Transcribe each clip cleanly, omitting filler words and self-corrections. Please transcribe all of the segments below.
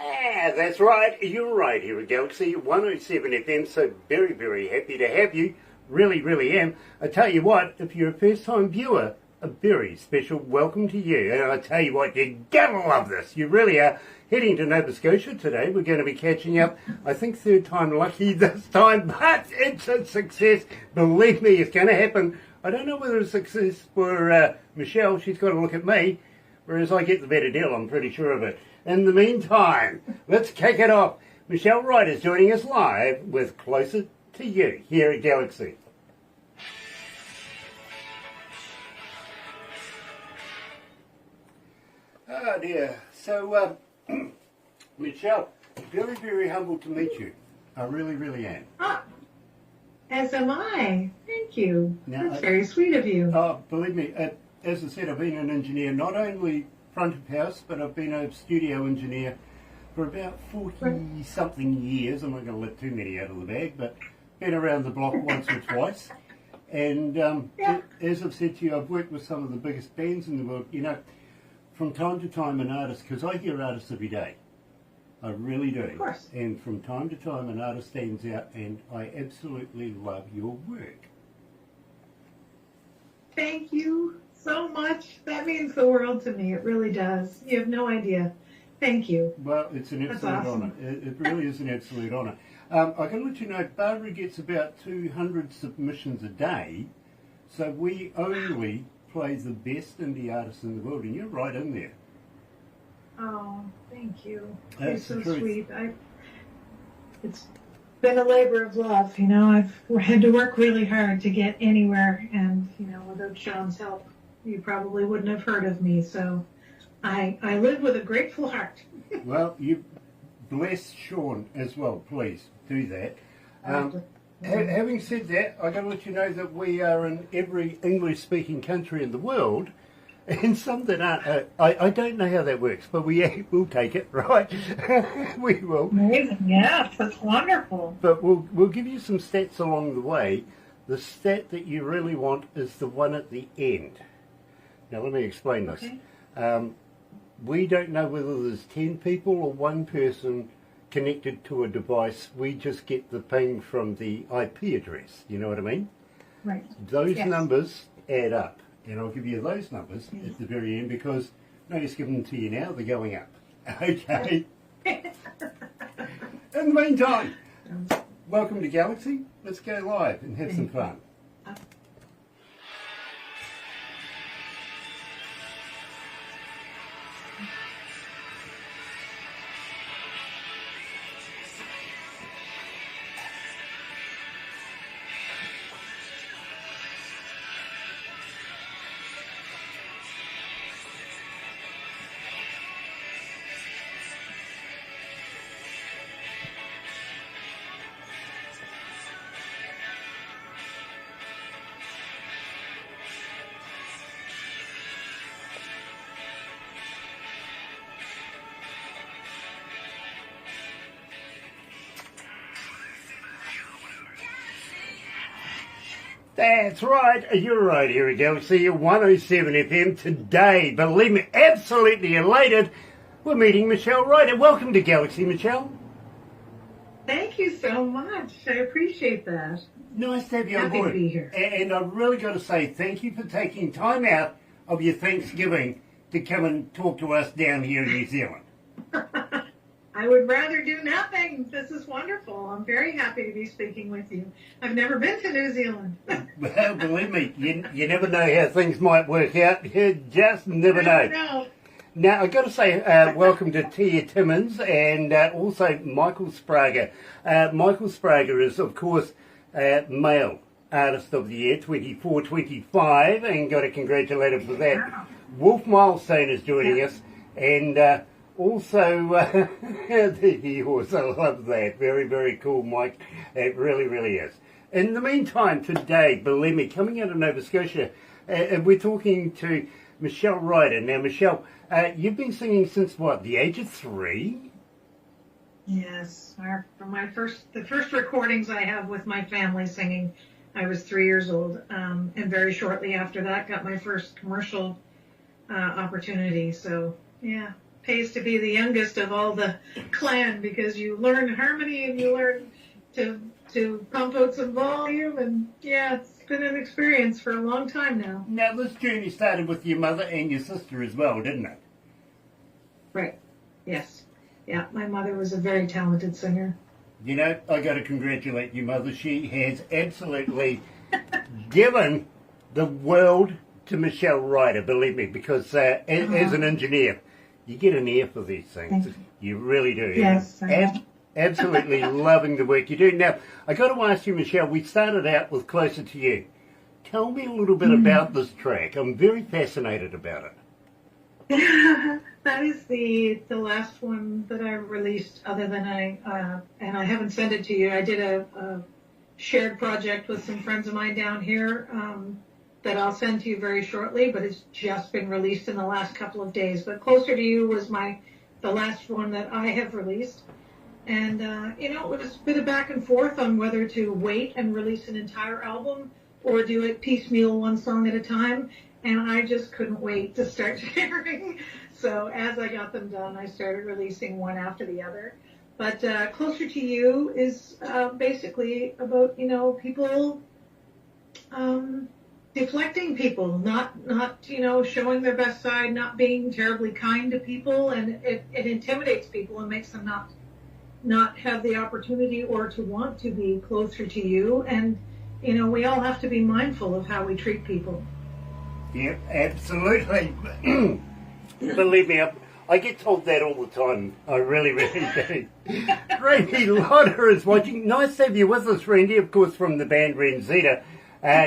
Ah, that's right. You're right here at Galaxy 107 FM. So very, very happy to have you. Really, really am. I tell you what, if you're a first-time viewer, a very special welcome to you. And I tell you what, you're gonna love this. You really are. Heading to Nova Scotia today. We're going to be catching up. I think third time lucky this time, but it's a success. Believe me, it's going to happen. I don't know whether it's a success for Michelle. She's got to look at me. Whereas I get the better deal, I'm pretty sure of it. In the meantime, let's kick it off. Michelle Ryder is joining us live with Closer to You here at Galaxy. Oh dear. So, Michelle, very, very humbled to meet you. I really, really am. Ah, as am I. Thank you. Now, That's very sweet of you. Oh, believe me, as I said, I've been an engineer, not only front of house, but I've been a studio engineer for about 40-something years. I'm not going to let too many out of the bag, but been around the block once or twice. And as I've said to you, I've worked with some of the biggest bands in the world. You know, from time to time an artist, because I hear artists every day. I really do. Of course. And from time to time an artist stands out, and I absolutely love your work. Thank you so much. That means the world to me. It really does. You have no idea. Thank you. Well, it's an absolute honour. It really is an absolute honour. I can let you know, Barbara gets about 200 submissions a day, so we only play the best indie artists in the world, and you're right in there. Oh, thank you. That's You're the so truth. sweet. It's been a labor of love. You know, I've had to work really hard to get anywhere, and you know, without Sean's help, you probably wouldn't have heard of me. So, I live with a grateful heart. Well, you bless Sean as well. Please do that. Having said that, I've got to let you know that we are in every English-speaking country in the world, and some that aren't. I don't know how that works, but we'll take it, right? We will. Amazing, yes, that's wonderful. But we'll give you some stats along the way. The stat that you really want is the one at the end. Now, let me explain this. Okay. We don't know whether there's 10 people or one person connected to a device. We just get the ping from the IP address. You know what I mean? Right. Those Yes. numbers add up. And I'll give you those numbers at the very end because, no use giving them to you now, they're going up. Okay. In the meantime, welcome to Galaxy. Let's go live and have some fun. That's right, you're right here at Galaxy 107 FM today. Believe me, absolutely elated. We're meeting Michelle Ryder. Welcome to Galaxy, Michelle. Thank you so much. I appreciate that. Nice to have you on Happy board. to be here. And I've really got to say thank you for taking time out of your Thanksgiving to come and talk to us down here in New Zealand. I would rather do nothing. This is wonderful. I'm very happy to be speaking with you. I've never been to New Zealand. Well, believe me, you never know how things might work out. You just never know. Now, I've got to say welcome to Tia Timmins and also Michael Sprague. Michael Sprague is, of course, Male Artist of the Year 24-25, and got to congratulate him for that. Wow. Wolf Milestone is joining us, and also, he also loves that. Very, very cool, Mike. It really, really is. In the meantime, today, believe me, coming out of Nova Scotia, we're talking to Michelle Ryder. Now, Michelle, you've been singing since what, the age of 3? Yes. From the first recordings I have with my family singing, I was 3 years old. And very shortly after that, got my first commercial opportunity. So, yeah. pays to be the youngest of all the clan, because you learn harmony and you learn to pump out some volume, and yeah, it's been an experience for a long time now. Now, this journey started with your mother and your sister as well, didn't it? Right. Yes. Yeah, my mother was a very talented singer. You know, I got to congratulate your mother. She has absolutely given the world to Michelle Ryder, believe me, because as an engineer, you get an ear for these things. You really do. Yes. Absolutely loving the work you do. Now, I got to ask you, Michelle, we started out with Closer to You. Tell me a little bit about this track. I'm very fascinated about it. That is the last one that I released, other than and I haven't sent it to you. I did a shared project with some friends of mine down here that I'll send to you very shortly, but it's just been released in the last couple of days. But Closer to You was the last one that I have released. And, it was a bit of back and forth on whether to wait and release an entire album or do it piecemeal, one song at a time. And I just couldn't wait to start sharing. So as I got them done, I started releasing one after the other. But Closer to You is basically about, people deflecting people, not showing their best side, not being terribly kind to people. And it intimidates people and makes them not have the opportunity or to want to be closer to you. And, we all have to be mindful of how we treat people. Yeah, absolutely. Believe me, I get told that all the time. I really, really do. Randy Lauder is watching. Nice to have you with us, Randy, of course, from the band Renzita.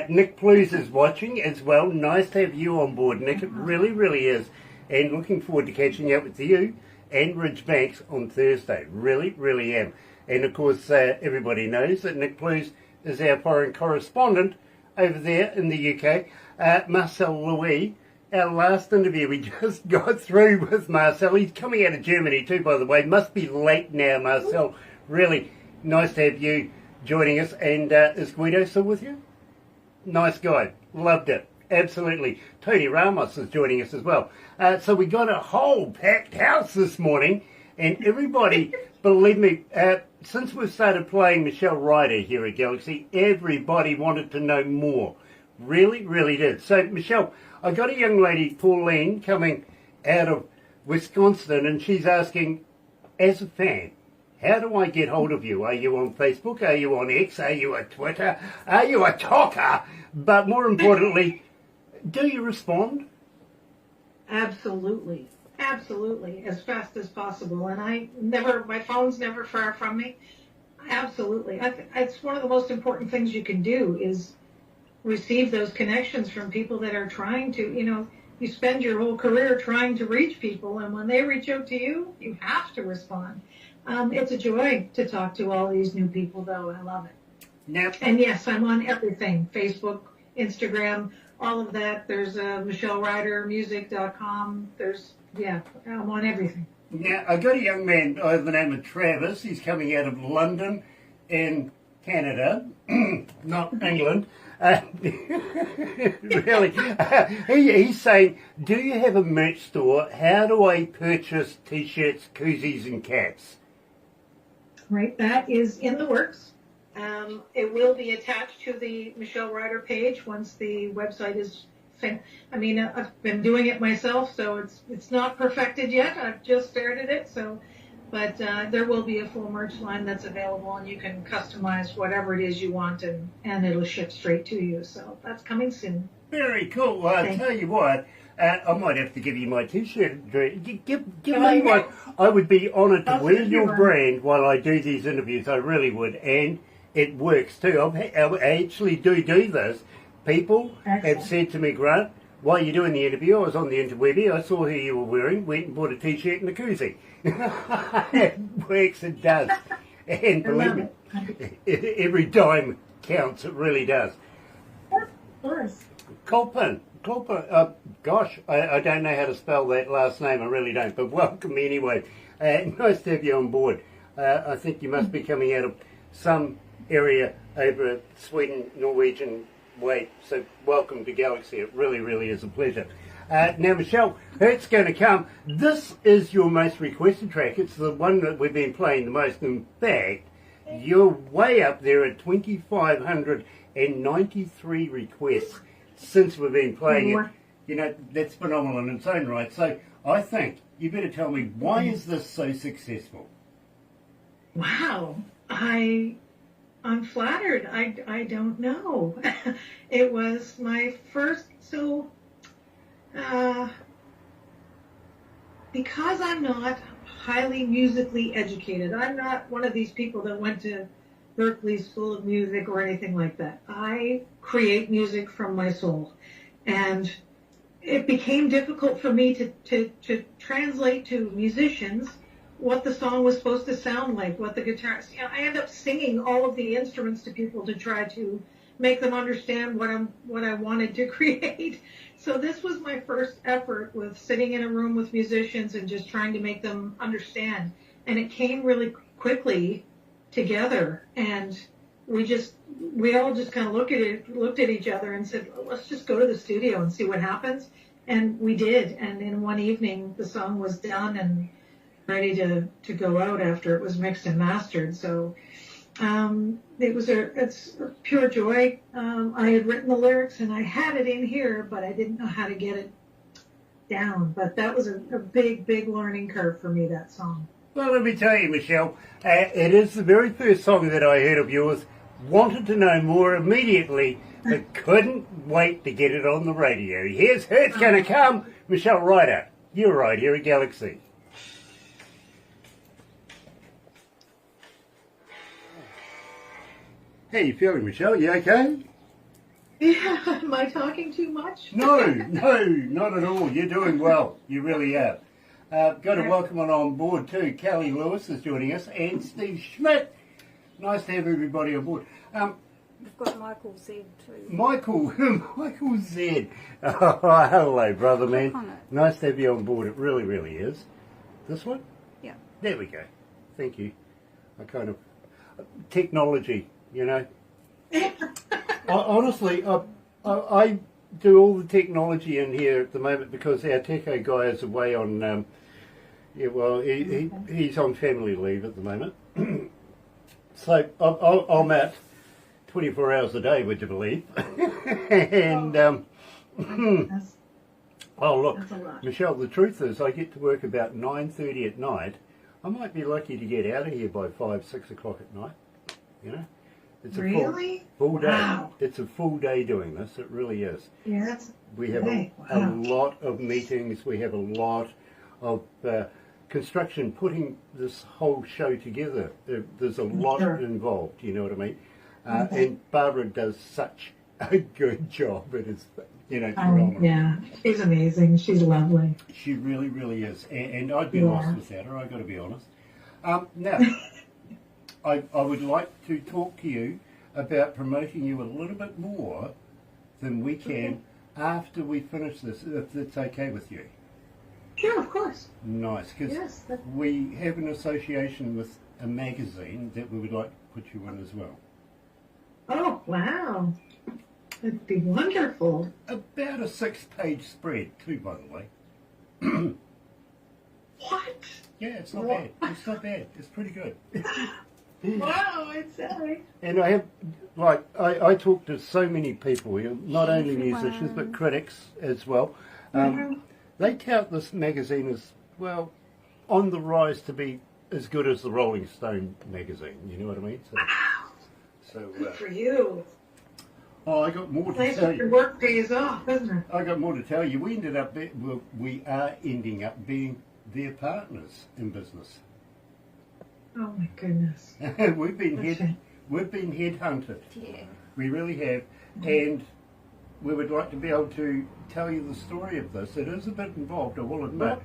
Nick Plews is watching as well. Nice to have you on board, Nick. It really, really is. And looking forward to catching up with you and Ridge Banks on Thursday. Really, really am. And of course, everybody knows that Nick Plews is our foreign correspondent over there in the UK. Marcel Louis, our last interview we just got through with Marcel. He's coming out of Germany too, by the way. Must be late now, Marcel. Really nice to have you joining us. And is Guido still with you? Nice guy. Loved it. Absolutely. Tony Ramos is joining us as well. So we got a whole packed house this morning, and everybody, believe me, since we've started playing Michelle Ryder here at Galaxy, everybody wanted to know more. Really, really did. So, Michelle, I got a young lady, Pauline, coming out of Wisconsin, and she's asking, as a fan, how do I get hold of you? Are you on Facebook? Are you on X? Are you on Twitter? Are you a talker? But more importantly, do you respond? Absolutely. Absolutely. As fast as possible. And my phone's never far from me. Absolutely. It's one of the most important things you can do is receive those connections from people that are trying to, you spend your whole career trying to reach people, and when they reach out to you, you have to respond. It's a joy to talk to all these new people, though. I love it. Now, and yes, I'm on everything. Facebook, Instagram, all of that. There's MichelleRyderMusic.com. I'm on everything. Now, I got a young man by the name of Travis. He's coming out of London in Canada, not England. Really. He's saying, do you have a merch store? How do I purchase T-shirts, koozies and caps? Right, that is in the works. It will be attached to the Michelle Ryder page once the website is finished. I've been doing it myself, so it's not perfected yet. I've just started it, but there will be a full merch line that's available, and you can customize whatever it is you want, and it'll ship straight to you. So that's coming soon. Very cool. Well, I tell you what, I might have to give you my T-shirt. Give me one. I would be honoured to wear your brand while I do these interviews. I really would, and it works too. I actually do this. People have said to me, Grant, while you're doing the interview, I was on the interwebby, I saw who you were wearing, went and bought a T-shirt and a koozie. It works, it does. And believe me, every dime counts, it really does. Of course. Colpin, gosh, I don't know how to spell that last name, I really don't, but welcome anyway. Nice to have you on board. I think you must be coming out of some area over Sweden, Norwegian way, so welcome to Galaxy. It really, really is a pleasure. Now, Michelle, it's going to come. This is your most requested track. It's the one that we've been playing the most. In fact, you're way up there at 2,593 requests since we've been playing it. You know, that's phenomenal in its own right. So I think you better tell me, why is this so successful? Wow. I'm flattered. I don't know. It was my first, because I'm not highly musically educated, I'm not one of these people that went to Berkeley School of Music or anything like that. I create music from my soul. And it became difficult for me to translate to musicians what the song was supposed to sound like, what the guitar. You know, I end up singing all of the instruments to people to try to make them understand what I wanted to create. So this was my first effort with sitting in a room with musicians and just trying to make them understand. And it came really quickly together, and we all just kind of looked at each other and said, well, let's just go to the studio and see what happens. And we did. And in one evening, the song was done and ready to go out after it was mixed and mastered. So it's a pure joy. I had written the lyrics and I had it in here, but I didn't know how to get it down. But that was a big, big learning curve for me, that song. Well, let me tell you, Michelle, it is the very first song that I heard of yours. Wanted to know more immediately, but couldn't wait to get it on the radio. Here's It's Gonna Come, Michelle Ryder. You're right here at Galaxy. How you feeling, Michelle? You okay? Yeah, am I talking too much? No, not at all. You're doing well. You really are. Got to welcome on board too. Kelly Lewis is joining us, and Steve Schmidt. Nice to have everybody on board. We've got Michael Z too. Michael Z. Oh, hello, brother, man. Nice to have you on board. It really, really is. This one? Yeah. There we go. Thank you. I kind of... Technology, you know. Honestly, I do all the technology in here at the moment because our techo guy is away on... he's on family leave at the moment. So I'm at 24 hours a day, would you believe? And look, Michelle, the truth is I get to work about 9:30 at night. I might be lucky to get out of here by 5, 6 o'clock at night. You know, it's a full day. Wow. It's a full day doing this. It really is. Yeah, we have a lot of meetings. We have a lot of construction putting this whole show together. There's a lot involved, you know what I mean? And Barbara does such a good job. It is, you know, phenomenal. Yeah, she's amazing. She's lovely. She really, really is. And I'd be lost without her, I've got to be honest. Now, I would like to talk to you about promoting you a little bit more than we can after we finish this, if it's okay with you. Sure, of course. Nice, because we have an association with a magazine that we would like to put you in as well. Oh, wow. That'd be wonderful. About a 6-page spread too, by the way. What? Yeah, it's not bad. It's not bad. It's pretty good. Wow, it's silly. And I have, I talk to so many people, not only musicians, but critics as well. They count this magazine as, well, on the rise to be as good as the Rolling Stone magazine, you know what I mean? So good for you. Oh, I got more to tell you. Your work pays off, isn't it? I got more to tell you. We are ending up being their partners in business. Oh my goodness. We've been headhunted. Yeah. We really have, and we would like to be able to tell you the story of this. It is a bit involved, I will admit,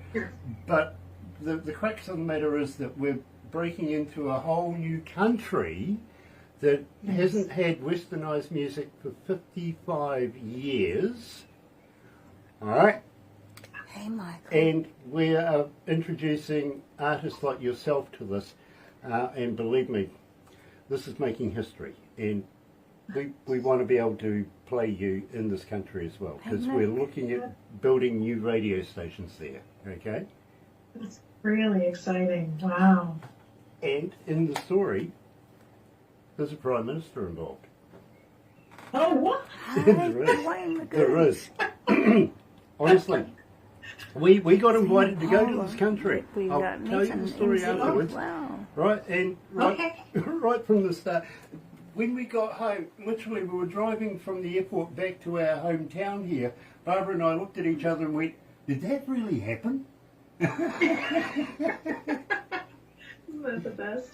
but the crux of the matter is that we're breaking into a whole new country that hasn't had westernised music for 55 years. All right? Hey, Michael. And we are introducing artists like yourself to this, and believe me, this is making history, and we want to be able to play you in this country as well, because Isn't it? we're looking at building new radio stations there, okay? It's really exciting. Wow. And in the story, there's a Prime Minister involved. Oh, what? Hey, There is. Wayne the There Goose. is. Honestly. We got invited to go to this Oh, country. we I'll got tell you meeting the story in Zealand. afterwards. Wow. Right, and right, Okay. right from the start, when we got home, literally we were driving from the airport back to our hometown here. Barbara and I looked at each other and went, "Did that really happen?" Isn't that the best?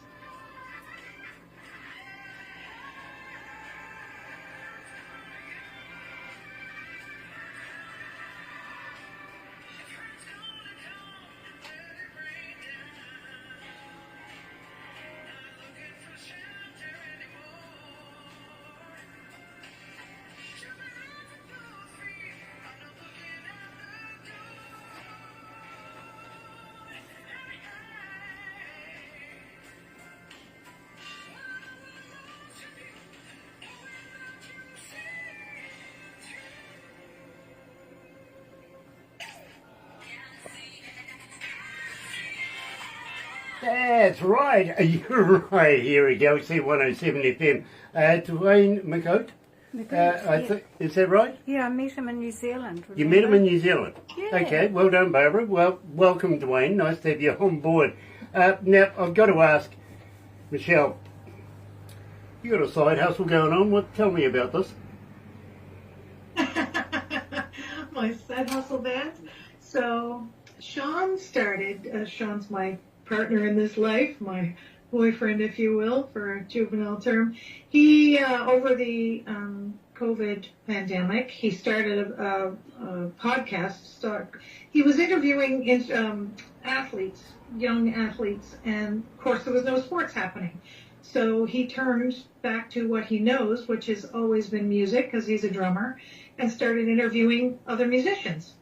That's right. You're right here at Galaxy 107 FM. Dwayne McCoat, is that right? Yeah, I met him in New Zealand. You met him remember? in New Zealand? Yeah. Okay, well done, Barbara. Well, welcome, Dwayne. Nice to have you on board. Now, I've got to ask, Michelle, you got a side hustle going on? Tell me about this. My side hustle band. So Sean started, Sean's my partner in this life, my boyfriend, if you will, for a juvenile term. He, over the COVID pandemic, he started a podcast. He was interviewing athletes, young athletes, and of course there was no sports happening. So he turned back to what he knows, which has always been music, because he's a drummer, and started interviewing other musicians.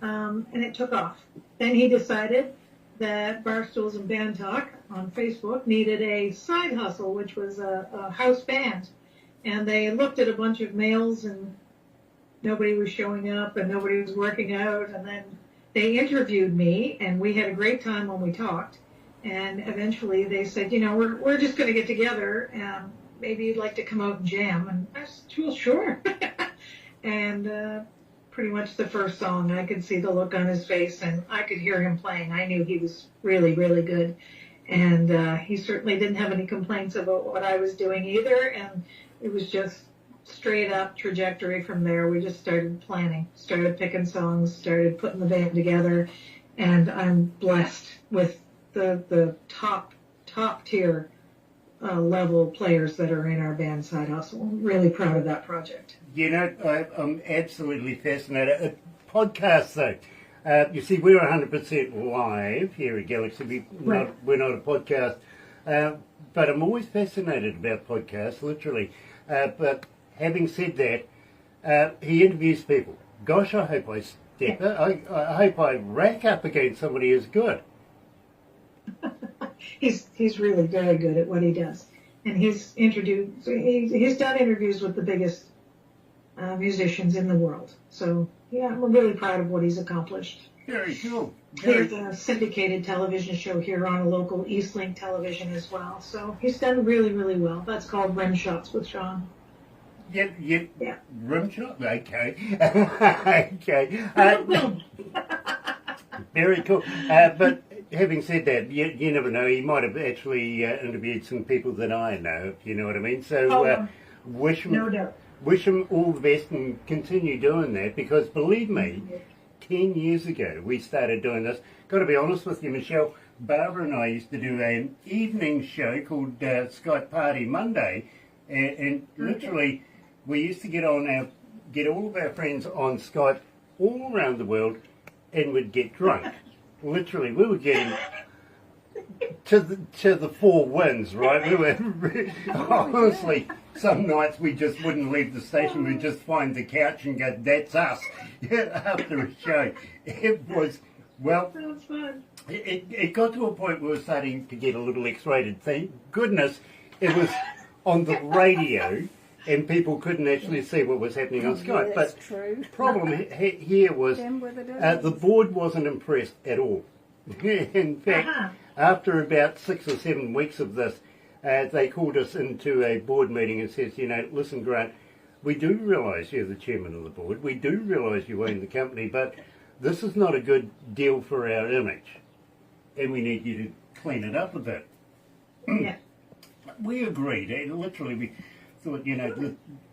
And it took off. Then he decided that Barstools and Band Talk on Facebook needed a side hustle, which was a house band. And they looked at a bunch of males, and nobody was showing up, and nobody was working out. And then they interviewed me, and we had a great time when we talked. And eventually they said, you know, we're just going to get together, and maybe you'd like to come out and jam. And I said, well, sure. And pretty much the first song, I could see the look on his face, and I could hear him playing. I knew he was really, really good. And he certainly didn't have any complaints about what I was doing either. And it was just straight up trajectory from there. We just started planning, started picking songs, started putting the band together. And I'm blessed with the top tier level players that are in our band side hustle. I'm really proud of that project. You know, I'm absolutely fascinated. Podcasts, though. You see, we're 100% live here at Galaxy. We're not a podcast. But I'm always fascinated about podcasts, literally. But having said that, he interviews people. Gosh, I hope I step it. I hope I rack up against somebody who's good. He's really very good at what he does. And he's done interviews with the biggest musicians in the world. So, yeah, I'm really proud of what he's accomplished. Very cool. There's a syndicated television show here on a local Eastlink television as well. So he's done really, really well. That's called Rim Shots with Sean. Yeah. Rim shot? Okay. Okay. Very cool. But having said that, you never know. He might have actually interviewed some people that I know, if you know what I mean. So wish him, no doubt. Wish him all the best and continue doing that, because believe me, 10 years ago we started doing this. Got to be honest with you, Michelle, Barbara and I used to do an evening show called Skype Party Monday, and literally we used to get all of our friends on Skype all around the world, and we'd get drunk. Literally, we were getting to the four winds, right? We were honestly, some nights we just wouldn't leave the station. We'd just find the couch and go, "That's us." After a show, it was It got to a point where we were starting to get a little X-rated. Thank goodness it was on the radio, and people couldn't actually see what was happening on Skype. That's But true. problem here was Them with it the board wasn't impressed at all. In fact, after about 6 or 7 weeks of this, they called us into a board meeting and says, listen, Grant, we do realise you're the chairman of the board, we do realise you own the company, but this is not a good deal for our image, and we need you to clean it up a bit. Yeah. We agreed, and literally we thought,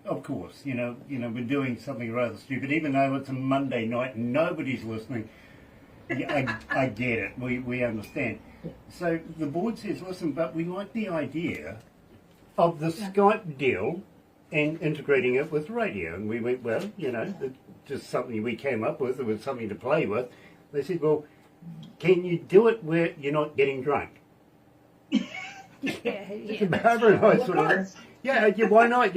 of course, we're doing something rather stupid, even though it's a Monday night and nobody's listening. I get it, we understand. So the board says, listen, but we like the idea of the Skype deal and integrating it with radio. And we went, well, it's just something we came up with, it was something to play with. They said, well, can you do it where you're not getting drunk? Yeah. Barbara and I sort of, why not?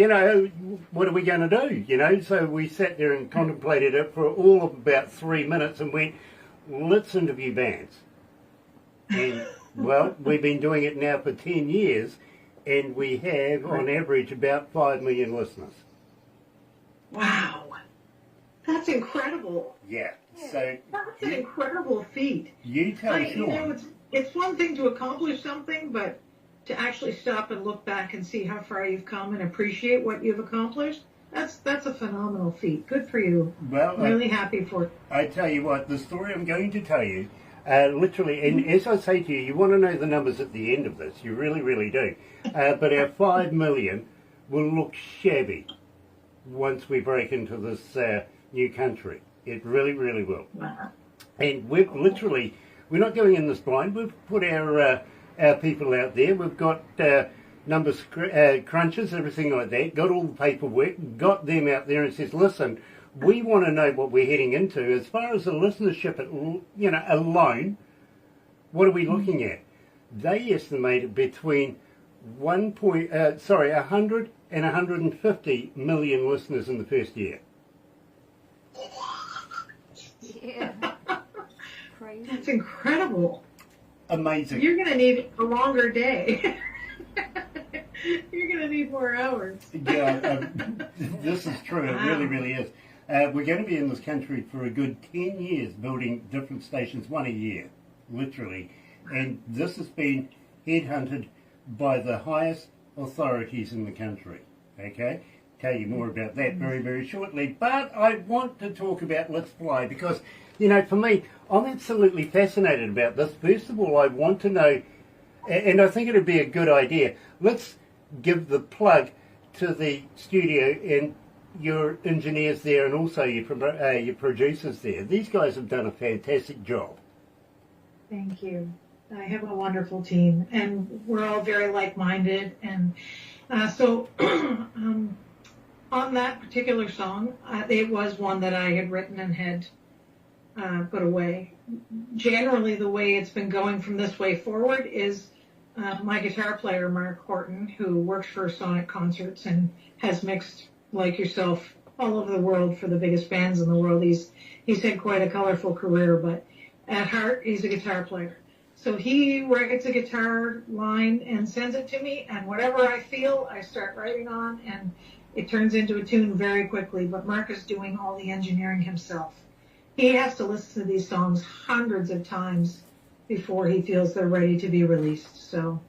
What are we going to do? So we sat there and contemplated it for all of about 3 minutes and went, let's interview bands. And, well, we've been doing it now for 10 years, and we have, on average, about 5 million listeners. Wow. That's incredible. Yeah. So That's an incredible feat. You tell Sean. It's one thing to accomplish something, but to actually stop and look back and see how far you've come and appreciate what you've accomplished, that's a phenomenal feat. Good for you. Well, I'm really happy for you. I tell you what, the story I'm going to tell you, literally, and as I say to you, you want to know the numbers at the end of this. You really, really do. But our 5 million will look shabby once we break into this new country. It really, really will. Wow. And we're not going in this blind. We've put our people out there. We've got numbers crunches, everything like that, got all the paperwork, got them out there and says, listen, we want to know what we're heading into. As far as the listenership, alone, what are we looking at? They estimated between 100 and 150 million listeners in the first year. Yeah. Crazy. That's incredible. Amazing. You're going to need a longer day. You're going to need more hours. Yeah, this is true. It really, really is. We're going to be in this country for a good 10 years building different stations, one a year, literally. And this has been headhunted by the highest authorities in the country. Okay? Tell you more about that very, very shortly. But I want to talk about Let's Fly because, for me, I'm absolutely fascinated about this. First of all, I want to know, and I think it would be a good idea, let's give the plug to the studio and your engineers there and also your producers there. These guys have done a fantastic job. Thank you. I have a wonderful team, and we're all very like-minded. And so on that particular song, it was one that I had written and had put away. Generally, the way it's been going from this way forward is my guitar player, Mark Horton, who works for Sonic Concerts and has mixed, like yourself, all over the world for the biggest bands in the world. He's had quite a colorful career, but at heart, he's a guitar player. So he writes a guitar line and sends it to me, and whatever I feel, I start writing on, and it turns into a tune very quickly. But Mark is doing all the engineering himself. He has to listen to these songs hundreds of times before he feels they're ready to be released. So,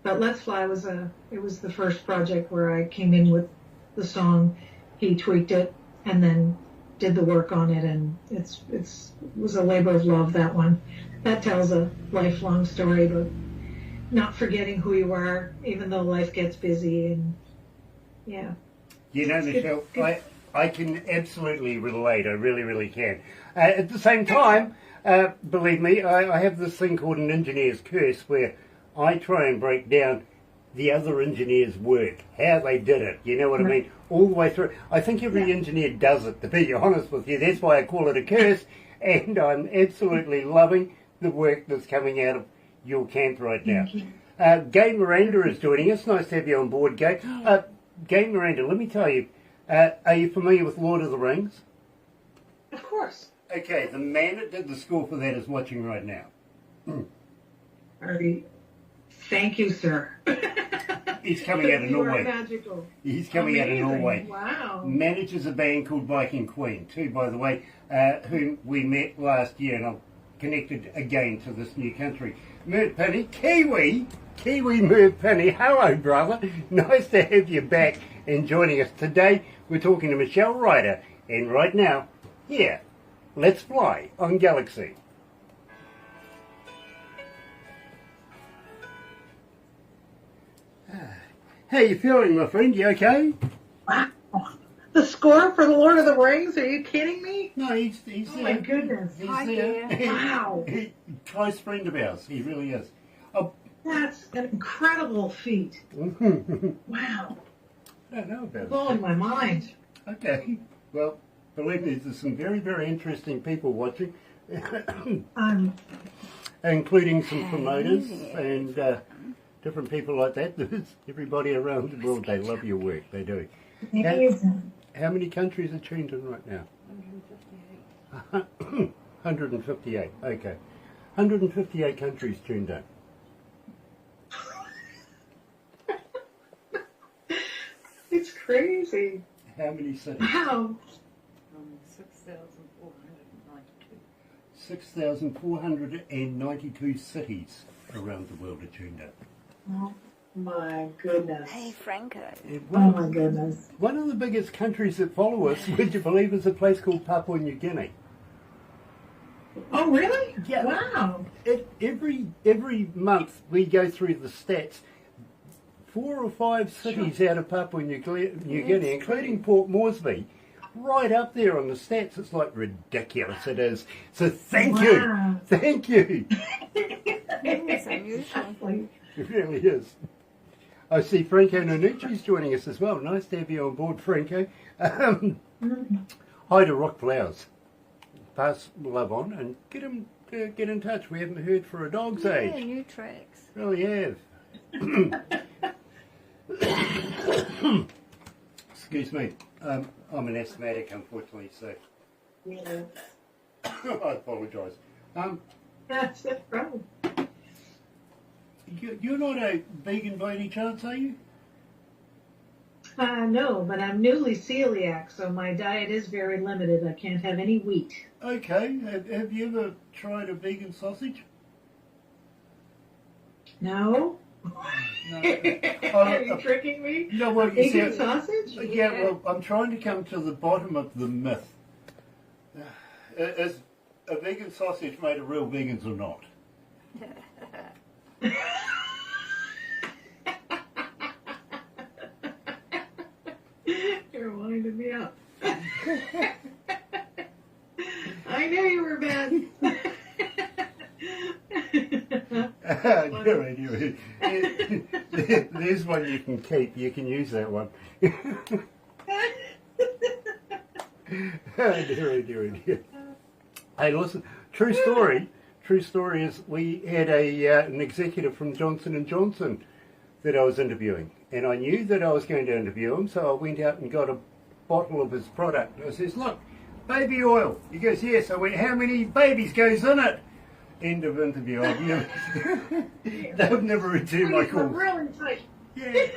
but Let's Fly was the first project where I came in with the song. He tweaked it and then did the work on it, and it was a labor of love, that one. That tells a lifelong story about not forgetting who you are, even though life gets busy, and yeah. Michelle, I can absolutely relate. I really, really can. At the same time, believe me, I have this thing called an engineer's curse where I try and break down the other engineer's work, how they did it, you know what I mean, all the way through. I think every engineer does it, to be honest with you. That's why I call it a curse, and I'm absolutely loving the work that's coming out of your camp right now. Gay Miranda is joining us. Nice to have you on board, Gay. Gay Miranda, let me tell you, are you familiar with Lord of the Rings? Of course. Okay, the man that did the score for that is watching right now. Thank you, sir. He's coming out of You are Norway. magical. He's coming out of Amazing. Norway. Wow. Manages a band called Viking Queen, too, by the way, whom we met last year, and I've connected again to this new country. Mert Penny, Kiwi Mert Penny. Hello, brother. Nice to have you back and joining us today. We're talking to Michelle Ryder, and right now, here, let's fly on Galaxy. How you feeling, my friend? You okay? Wow. The score for The Lord of the Rings? Are you kidding me? No, he's Oh there. my goodness. He's Hi, there. dear. Wow. Close friend of ours. He really is. Oh, That's an incredible feat. I Wow. don't know about it. Blowing my mind. Okay. Well, believe me, there's some very, very interesting people watching, including some promoters and different people like that. There's everybody around the world. They love your work. They do. Amazing. How many countries are tuned in right now? 158. Okay. 158 countries tuned in. It's crazy. How many cities? Wow. 6,492. 6,492 cities around the world are tuned in. Oh my goodness. Hey, Franco. Oh my goodness. One of the biggest countries that follow us, would you believe, is a place called Papua New Guinea. Oh really? Yeah. Wow. Every month we go through the stats. 4 or 5 cities out of Papua New Guinea, including Port Moresby, right up there on the stats. It's like ridiculous it is. So thank you. Thank you. It's unusual. Exactly. It really is. I see Franco Nanucci's joining us as well. Nice to have you on board, Franco. Hi to Rock Flowers. Pass love on and get in touch. We haven't heard for a dog's Yeah, age. new tracks. Really have. Excuse me. I'm an asthmatic, unfortunately, so Yeah. I apologise. That's it, right. You're not a vegan by any chance, are you? No, but I'm newly celiac, so my diet is very limited. I can't have any wheat. Okay. Have you ever tried a vegan sausage? No? No. Are you tricking me? No, well, you Vegan see, sausage? yeah, well, I'm trying to come to the bottom of the myth. Is a vegan sausage made of real vegans or not? You're winding me up. I knew you were bad. There's one you can keep. You can use that one. Dear. Hey, listen. True story. True story is we had an executive from Johnson & Johnson that I was interviewing, and I knew that I was going to interview him, so I went out and got a bottle of his product. I says, "Look, baby oil." He goes, "Yes." I went, "How many babies goes in it?" End of interview. They'll never return my call. Really tight. Yeah.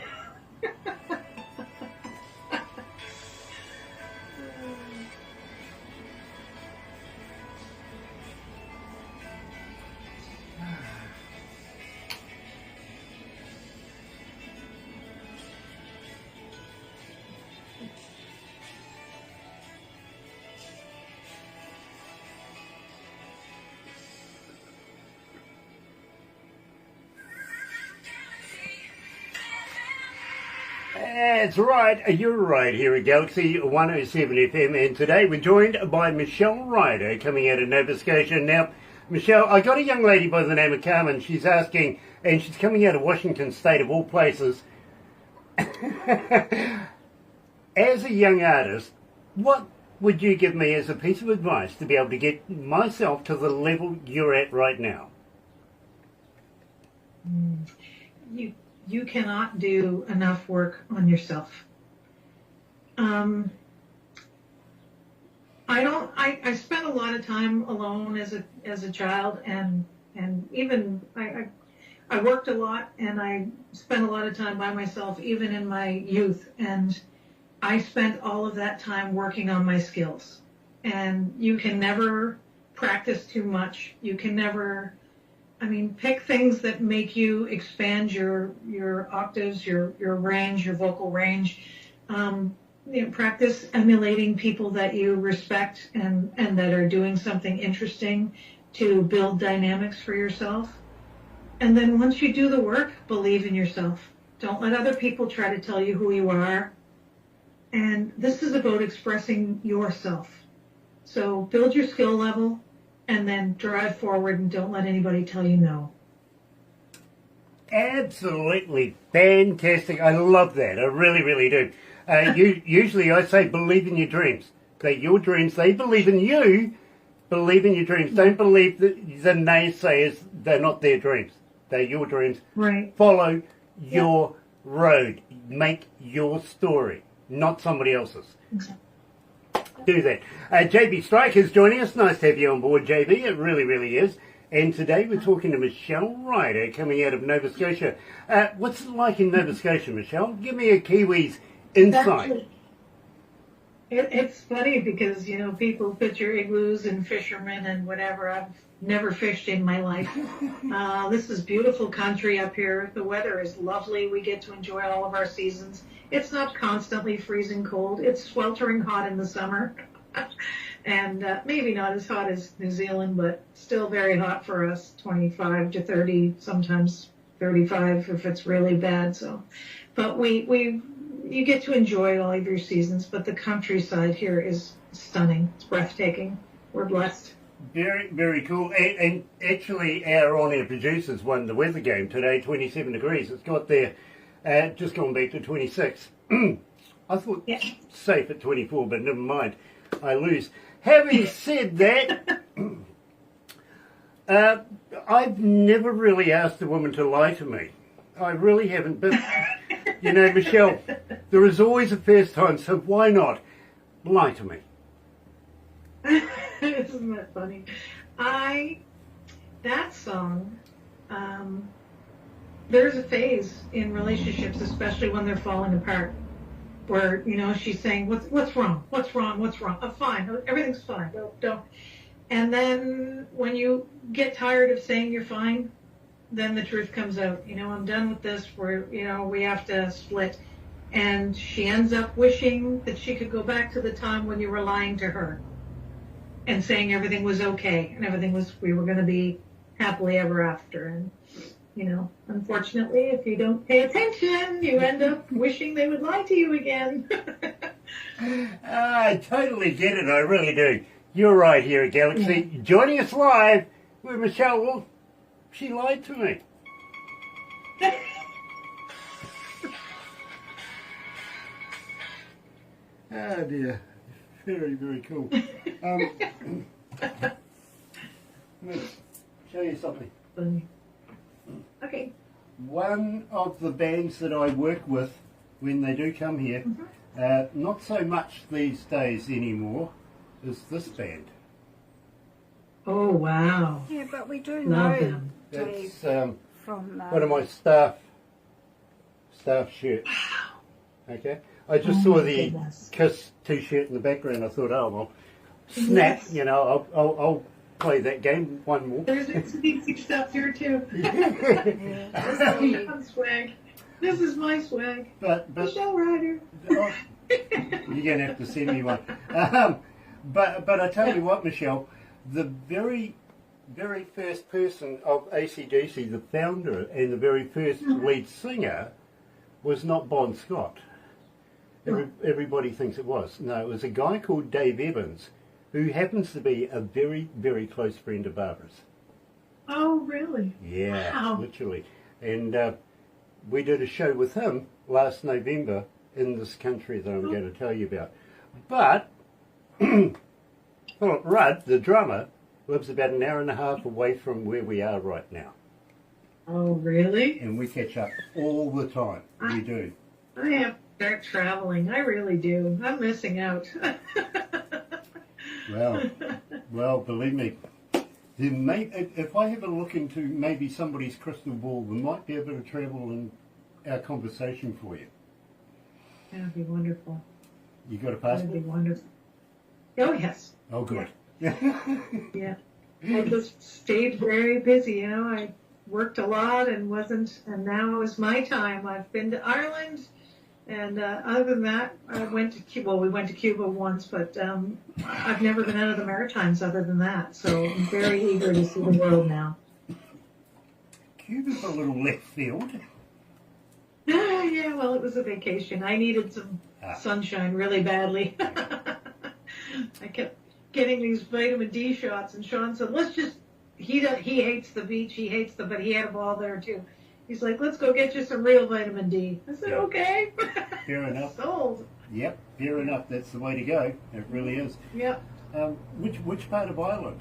That's right, you're right here at Galaxy 107 FM, and today we're joined by Michelle Ryder coming out of Nova Scotia. Now, Michelle, I got a young lady by the name of Carmen. She's asking, and she's coming out of Washington State of all places. As a young artist, what would you give me as a piece of advice to be able to get myself to the level you're at right now? You cannot do enough work on yourself. I spent a lot of time alone as a child, and even I worked a lot and I spent a lot of time by myself, even in my youth. And I spent all of that time working on my skills. And you can never practice too much. You can never, pick things that make you expand your octaves, your range, your vocal range. Practice emulating people that you respect and that are doing something interesting to build dynamics for yourself. And then once you do the work, believe in yourself. Don't let other people try to tell you who you are. And this is about expressing yourself. So build your skill level and then drive forward and don't let anybody tell you no. Absolutely fantastic. I love that. I really, really do. Usually I say believe in your dreams. They're your dreams. They believe in you. Believe in your dreams. Don't believe the naysayers. They're not their dreams. They're your dreams. Right. Follow your road. Make your story, not somebody else's. Exactly. Do that. JB Strike is joining us. Nice to have you on board, JB. It really, really is. And today we're talking to Michelle Ryder, coming out of Nova Scotia. What's it like in Nova Scotia, Michelle? Give me a Kiwi's insight. It's funny because, people picture igloos and fishermen and whatever. I've never fished in my life. This is beautiful country up here. The weather is lovely. We get to enjoy all of our seasons. It's not constantly freezing cold. It's sweltering hot in the summer. And maybe not as hot as New Zealand, but still very hot for us, 25 to 30, sometimes 35 if it's really bad. So, but you get to enjoy all of your seasons, but the countryside here is stunning. It's breathtaking. We're blessed. Very, very cool. And actually, our on-air producers won the weather game today, 27 degrees. It's got there, just gone back to 26. I thought safe at 24, but never mind. I lose. Having said that, I've never really asked a woman to lie to me. I really haven't. But, Michelle, there is always a first time, so why not lie to me? Isn't that funny? That song, there's a phase in relationships, especially when they're falling apart, where, she's saying, what's wrong? What's wrong? What's wrong? I'm fine. Everything's fine. Don't. And then when you get tired of saying you're fine, then the truth comes out. I'm done with this. We have to split. And she ends up wishing that she could go back to the time when you were lying to her and saying everything was okay and we were going to be happily ever after. And, unfortunately, if you don't pay attention, you end up wishing they would lie to you again. I totally get it. I really do. You're right here at Galaxy. Yeah. Joining us live with Michelle. Well, she lied to me. Oh, dear. Very, very cool. Let's show you something. Okay. One of the bands that I work with when they do come here, not so much these days anymore, is this band. Oh, wow. Yeah, but we do Love know them. Dave That's from... one of my staff shirts. Okay. I just saw the Kiss t-shirt in the background. I thought, oh, well, snap, Yes. I'll play that game one more. There's easy stuff here, too. Yeah. This is my swag. But Michelle Ryder. Oh, you're going to have to send me one. But I tell you what, Michelle, the very, very first person of AC/DC, the founder and the very first lead singer, was not Bon Scott. Everybody thinks it was. No, it was a guy called Dave Evans, who happens to be a very, very close friend of Barbara's. Oh, really? Yeah, Wow. literally. And we did a show with him last November in this country that I'm going to tell you about. But Philip Rudd, the drummer, lives about an hour and a half away from where we are right now. Oh, really? And we catch up all the time. We do. I have to start traveling. I really do. I'm missing out. Well, believe me, Then if I have a look into maybe somebody's crystal ball, there might be a bit of travel in our conversation for you. That'd be wonderful. You got a That'd be passport? wonderful. Oh, yes. Oh, good. Yeah. I just stayed very busy, you know. I worked a lot and now is my time. I've been to Ireland, and other than that, I went to Cuba. Well, we went to Cuba once, but I've never been out of the Maritimes other than that. So I'm very eager to see the world now. Cuba's a little left field. Yeah, well, it was a vacation. I needed some sunshine really badly. I kept getting these vitamin D shots, and Sean said, he hates the beach, but he had a ball there too. He's like, let's go get you some real vitamin D. I said, okay. Fair enough. Sold. Yep, fair enough. That's the way to go. It really is. Yep. Which part of Ireland?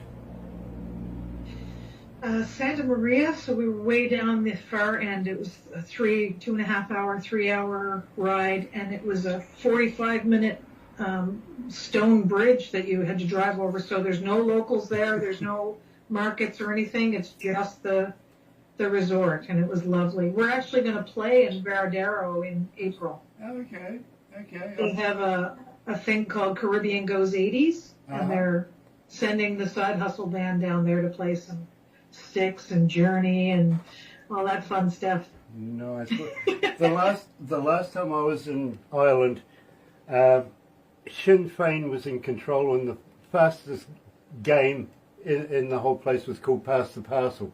Santa Maria, so we were way down the far end. It was a 2.5 hour, 3 hour ride, and it was a 45-minute stone bridge that you had to drive over. So there's no locals there, there's no markets or anything. It's just the resort, and it was lovely. We're actually going to play in Varadero in April. Okay. They have a thing called Caribbean Goes 80s, and they're sending the Side Hustle band down there to play some Styx and Journey and all that fun stuff. Nice. The last time I was in Ireland, Sinn Féin was in control, and the fastest game in the whole place was called Pass the Parcel.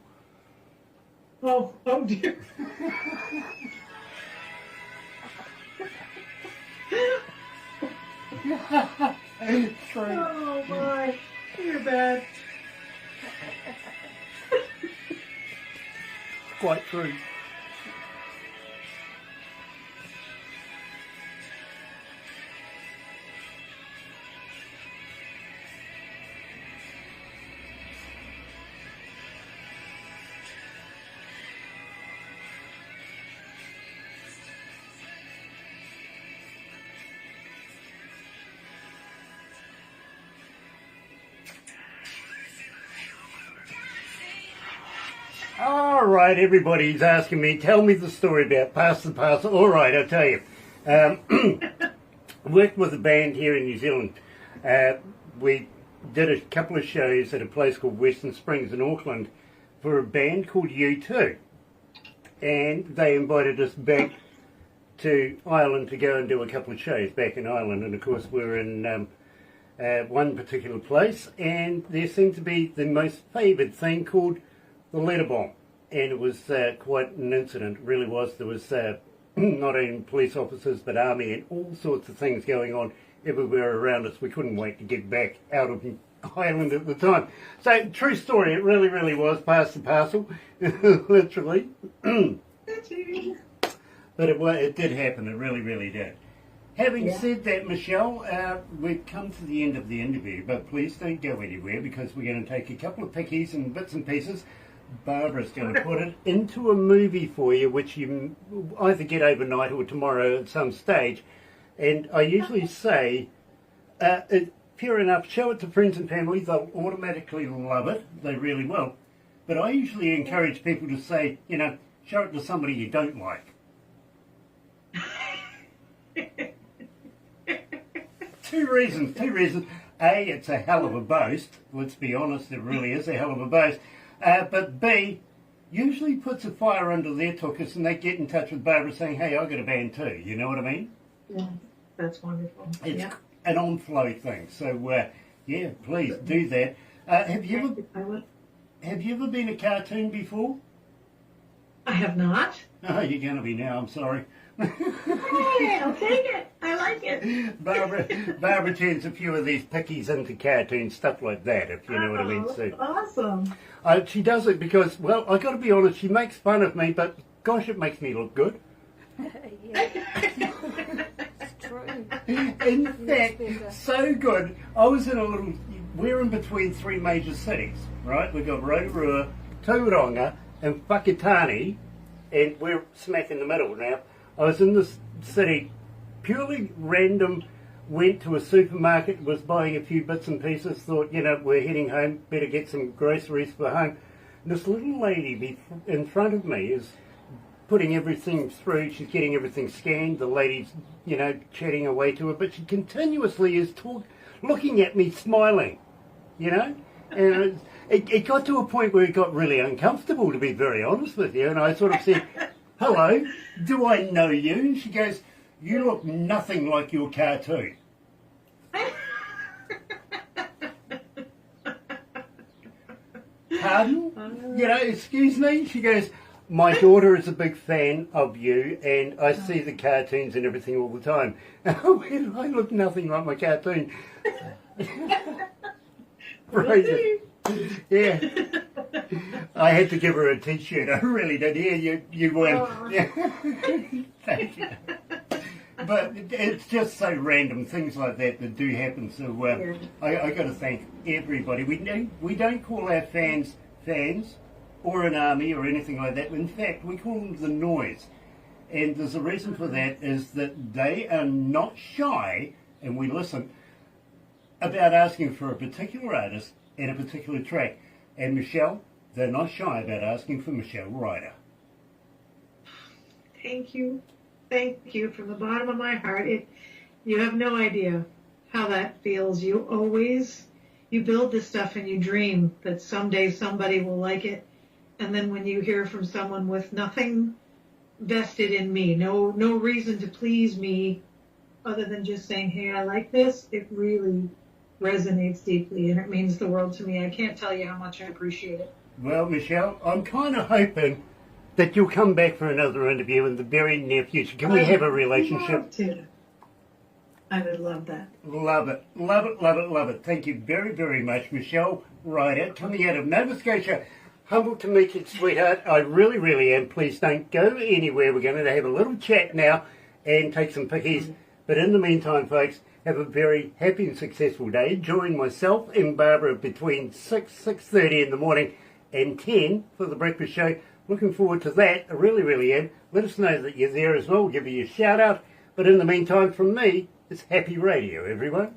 Oh dear. True. Oh my, you're bad. Quite true. All right, everybody's asking me, tell me the story about Pass the Parcel. All right, I'll tell you. Worked with a band here in New Zealand. We did a couple of shows at a place called Western Springs in Auckland for a band called U2. And they invited us back to Ireland to go and do a couple of shows back in Ireland. And of course, we were in one particular place, and there seemed to be the most favoured thing called the letter bomb, and it was quite an incident. It really was. There was not only police officers but army and all sorts of things going on everywhere around us. We couldn't wait to get back out of Ireland at the time. So, true story. It really, really was Pass the Parcel, literally. But it did happen. It really, really did. Having said that, Michelle, we've come to the end of the interview, but please don't go anywhere because we're going to take a couple of pickies and bits and pieces. Barbara's going to put it into a movie for you, which you either get overnight or tomorrow at some stage. And I usually say, fair enough, show it to friends and family. They'll automatically love it. They really will. But I usually encourage people to say, show it to somebody you don't like. Two reasons. A, it's a hell of a boast. Let's be honest, it really is a hell of a boast. But B, usually puts a fire under their tuchus and they get in touch with Barbara saying, hey, I've got a band too. You know what I mean? Yeah, that's wonderful. It's an on-flow thing. So, please do that. Have you ever been a cartoon before? I have not. Oh, you're going to be now. I'm sorry. Hey, I'll take it. I like it. Barbara turns a few of these pickies into cartoons, stuff like that, if you know what I mean. So, awesome. She does it because, well, I got to be honest, she makes fun of me, but gosh, it makes me look good. It's true. In fact, so good. We're in between three major cities, right? We've got Rotorua, Tauranga, and Whakatane, and we're smack in the middle now. I was in this city, purely random, went to a supermarket, was buying a few bits and pieces, thought, we're heading home, better get some groceries for home. And this little lady in front of me is putting everything through, she's getting everything scanned, the lady's, chatting away to her, but she continuously is looking at me smiling, and it got to a point where it got really uncomfortable, to be very honest with you, and I sort of said, hello, do I know you? And she goes, you look nothing like your cartoon. Pardon? Excuse me? She goes, my daughter is a big fan of you and I see the cartoons and everything all the time. And I went, I look nothing like my cartoon. Right. Yeah. I had to give her a t-shirt. I really did. Yeah, you won. Oh. Yeah. Thank you. But it's just so random, things like that do happen. So I got to thank everybody. We don't call our fans or an army or anything like that. In fact, we call them the noise. And there's a reason for that, is that they are not shy, and we listen, about asking for a particular artist and a particular track. And Michelle, they're not shy about asking for Michelle Ryder. Thank you. Thank you from the bottom of my heart. You have no idea how that feels. You build this stuff and you dream that someday somebody will like it. And then when you hear from someone with nothing vested in me, no reason to please me other than just saying, hey, I like this, it really resonates deeply and it means the world to me. I can't tell you how much I appreciate it. Well, Michelle, I'm kind of hoping that you'll come back for another interview in the very near future. Can we have a relationship? I would love that. Love it, love it, love it, love it. Thank you very, very much, Michelle Ryder, coming out of Nova Scotia. Humbled to meet you, sweetheart. I really, really am. Please don't go anywhere. We're going to have a little chat now and take some pickies. But in the meantime, folks, have a very happy and successful day. Join myself and Barbara between 6:30 in the morning and 10 for the breakfast show. Looking forward to that. I really, really am. Let us know that you're there as well. We'll give you a shout out. But in the meantime, from me, it's happy radio, everyone.